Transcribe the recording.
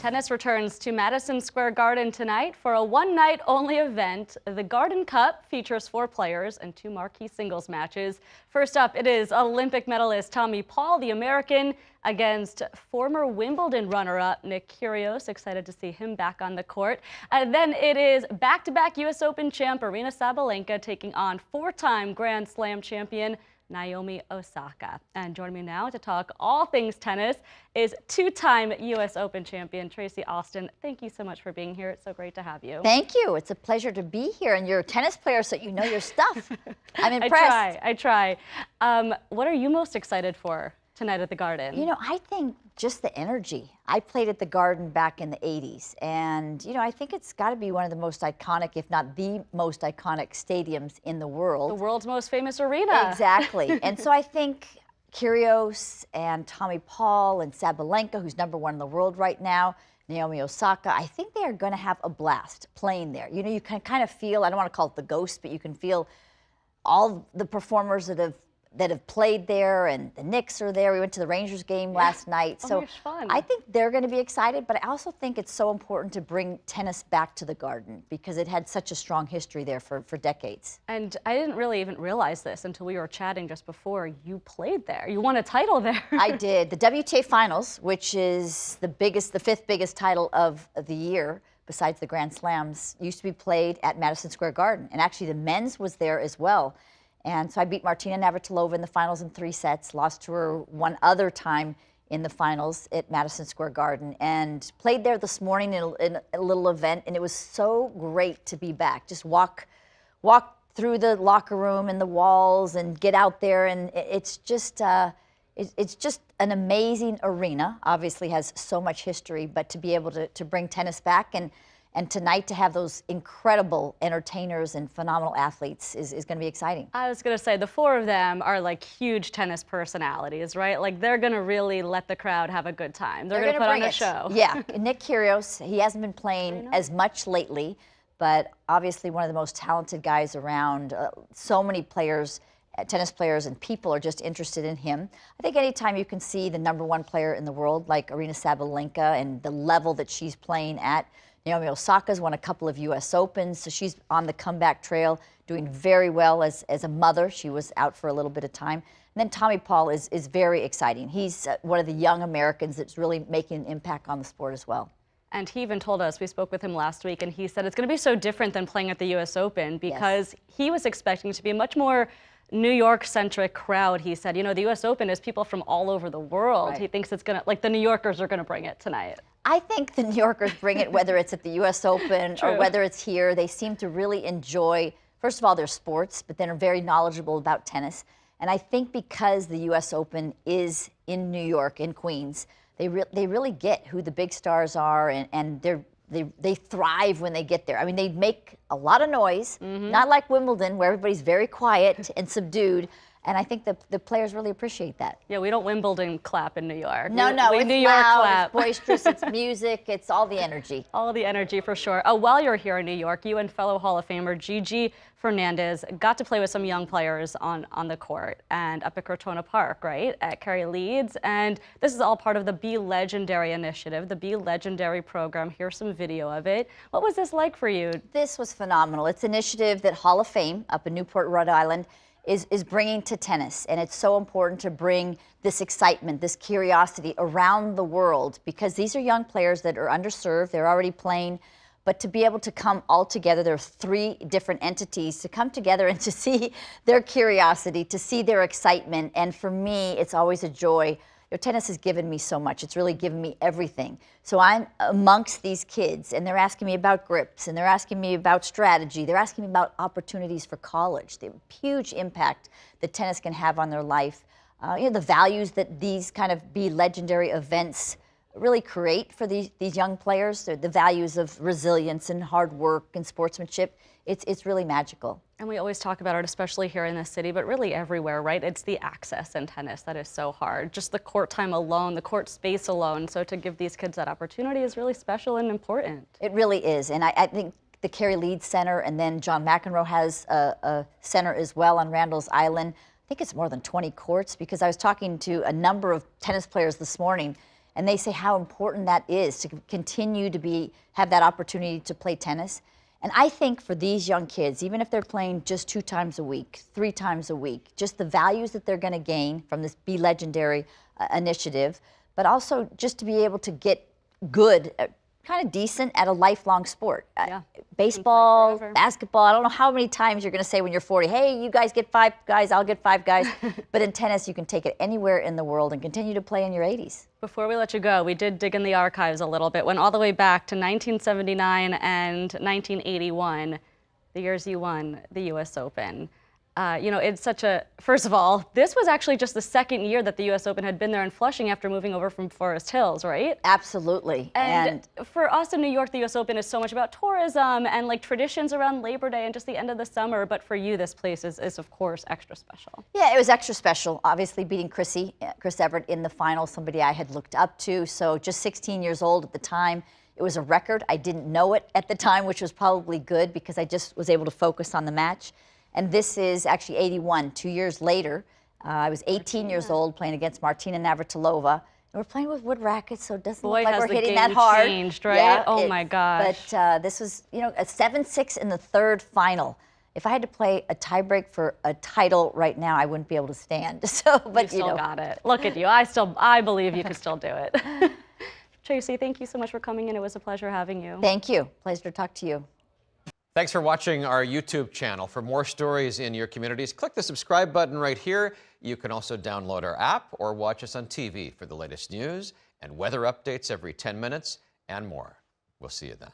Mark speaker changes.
Speaker 1: Tennis returns to Madison Square Garden tonight for a one-night-only event. The Garden Cup features 4 players and 2 marquee singles matches. First up, it is Olympic medalist Tommy Paul, the American, against former Wimbledon runner-up Nick Kyrgios. Excited to see him back on the court. And then it is back-to-back U.S. Open champ Aryna Sabalenka taking on 4-time Grand Slam champion Naomi Osaka. And joining me now to talk all things tennis is 2-time U.S. Open champion Tracy Austin. Thank you so much for being here. It's so great to have you.
Speaker 2: Thank you. It's a pleasure to be here. And you're a tennis player, so you know your stuff. I'm impressed.
Speaker 1: I try. What are you most excited for tonight at the Garden?
Speaker 2: You know, I think just the energy. I played at the Garden back in the 80s, and you know, I think it's got to be one of the most iconic, if not the most iconic stadiums in the world.
Speaker 1: The world's most famous arena.
Speaker 2: Exactly. And so I think Kyrgios and Tommy Paul and Sabalenka, who's #1 in the world right now, Naomi Osaka, I think they are going to have a blast playing there. You know, you can kind of feel, I don't want to call it the ghost, but you can feel all the performers that have played there, and the Knicks are there. We went to the Rangers game last night.
Speaker 1: Oh,
Speaker 2: so
Speaker 1: fun.
Speaker 2: I think they're going to be excited, but I also think it's so important to bring tennis back to the Garden because it had such a strong history there for decades.
Speaker 1: And I didn't really even realize this until we were chatting just before. You played there. You won a title there.
Speaker 2: I did. The WTA Finals, which is the 5th biggest title of the year, besides the Grand Slams, used to be played at Madison Square Garden. And actually the men's was there as well. And so I beat Martina Navratilova in the finals in 3 sets, lost to her one other time in the finals at Madison Square Garden, and played there this morning in a little event, and it was so great to be back. Just walk through the locker room and the walls and get out there, and it's just an amazing arena. Obviously has so much history, but to be able to bring tennis back and tonight to have those incredible entertainers and phenomenal athletes is going to be exciting.
Speaker 1: I was going to say, the 4 of them are like huge tennis personalities, right? Like they're going to really let the crowd have a good time. They're going to put on a show.
Speaker 2: Yeah, Nick Kyrgios, he hasn't been playing as much lately, but obviously one of the most talented guys around. So many players, tennis players and people are just interested in him. I think anytime you can see the #1 player in the world like Aryna Sabalenka and the level that she's playing at. Naomi Osaka's won a couple of U.S. Opens, so she's on the comeback trail, doing very well as a mother. She was out for a little bit of time. And then Tommy Paul is very exciting. He's one of the young Americans that's really making an impact on the sport as well.
Speaker 1: And he even told us, we spoke with him last week, and he said it's going to be so different than playing at the U.S. Open because he was expecting to be a much more New York-centric crowd. He said, you know, the U.S. Open is people from all over the world. Right. He thinks it's going to, like the New Yorkers are going to bring it tonight.
Speaker 2: I think the New Yorkers bring it, whether it's at the U.S. Open or whether it's here. They seem to really enjoy, first of all, their sports, but then are very knowledgeable about tennis. And I think because the U.S. Open is in New York, in Queens, they really get who the big stars are, and they thrive when they get there. I mean, they make a lot of noise, not like Wimbledon, where everybody's very quiet and subdued. And I think the players really appreciate that.
Speaker 1: Yeah, we don't Wimbledon clap in New York.
Speaker 2: No,
Speaker 1: we
Speaker 2: it's
Speaker 1: New York
Speaker 2: loud,
Speaker 1: clap.
Speaker 2: It's boisterous, it's music, it's all the energy.
Speaker 1: All the energy for sure. Oh, while you're here in New York, you and fellow Hall of Famer Gigi Fernandez got to play with some young players on the court and up at Crotona Park, right, at Kerry Leeds. And this is all part of the Be Legendary initiative, the Be Legendary program. Here's some video of it. What was this like for you?
Speaker 2: This was phenomenal. It's an initiative that Hall of Fame up in Newport, Rhode Island, is bringing to tennis, and it's so important to bring this excitement, this curiosity around the world, because these are young players that are underserved, they're already playing, but to be able to come all together, there are 3 different entities, to come together and to see their curiosity, to see their excitement, and for me, it's always a joy. You know, tennis has given me so much. It's really given me everything. So I'm amongst these kids, and they're asking me about grips, and they're asking me about strategy. They're asking me about opportunities for college, the huge impact that tennis can have on their life. You know, the values that these kind of Be Legendary events really create for these young players, the values of resilience and hard work and sportsmanship. It's really magical.
Speaker 1: And we always talk about it, especially here in the city, but really everywhere, right? It's the access in tennis that is so hard. Just the court time alone, the court space alone. So to give these kids that opportunity is really special and important.
Speaker 2: It really is. And I think the Kerry Leeds Center, and then John McEnroe has a center as well on Randall's Island. I think it's more than 20 courts, because I was talking to a number of tennis players this morning, and they say how important that is to continue to have that opportunity to play tennis. And I think for these young kids, even if they're playing just 2 times a week, 3 times a week, just the values that they're going to gain from this Be Legendary initiative, but also just to be able to get good, kind of decent at a lifelong sport.
Speaker 1: Yeah.
Speaker 2: Baseball, basketball, I don't know how many times you're going to say when you're 40, hey, you guys get 5 guys, I'll get 5 guys. But in tennis, you can take it anywhere in the world and continue to play in your 80s.
Speaker 1: Before we let you go, we did dig in the archives a little bit, went all the way back to 1979 and 1981, the years you won the U.S. Open. You know, it's such a, first of all, this was actually just the second year that the U.S. Open had been there in Flushing after moving over from Forest Hills, right?
Speaker 2: Absolutely.
Speaker 1: And for us in New York, the U.S. Open is so much about tourism and like traditions around Labor Day and just the end of the summer. But for you, this place is of course extra special.
Speaker 2: Yeah, it was extra special. Obviously beating Chris Evert in the final, somebody I had looked up to. So just 16 years old at the time. It was a record. I didn't know it at the time, which was probably good because I just was able to focus on the match. And this is actually 81, 2 years later. I was 18 years old playing against Martina Navratilova. And we're playing with wood rackets, so it doesn't look like we're hitting that hard.
Speaker 1: Changed, right?
Speaker 2: Yeah,
Speaker 1: oh my gosh.
Speaker 2: But this was, you know, a 7-6 in the third final. If I had to play a tiebreak for a title right now, I wouldn't be able to stand. So, but
Speaker 1: you still got it. Look at you. I believe you can still do it. Tracy, thank you so much for coming in. It was a pleasure having you.
Speaker 2: Thank you. Pleasure to talk to you.
Speaker 3: Thanks for watching our YouTube channel. For more stories in your communities, click the subscribe button right here. You can also download our app or watch us on TV for the latest news and weather updates every 10 minutes and more. We'll see you then.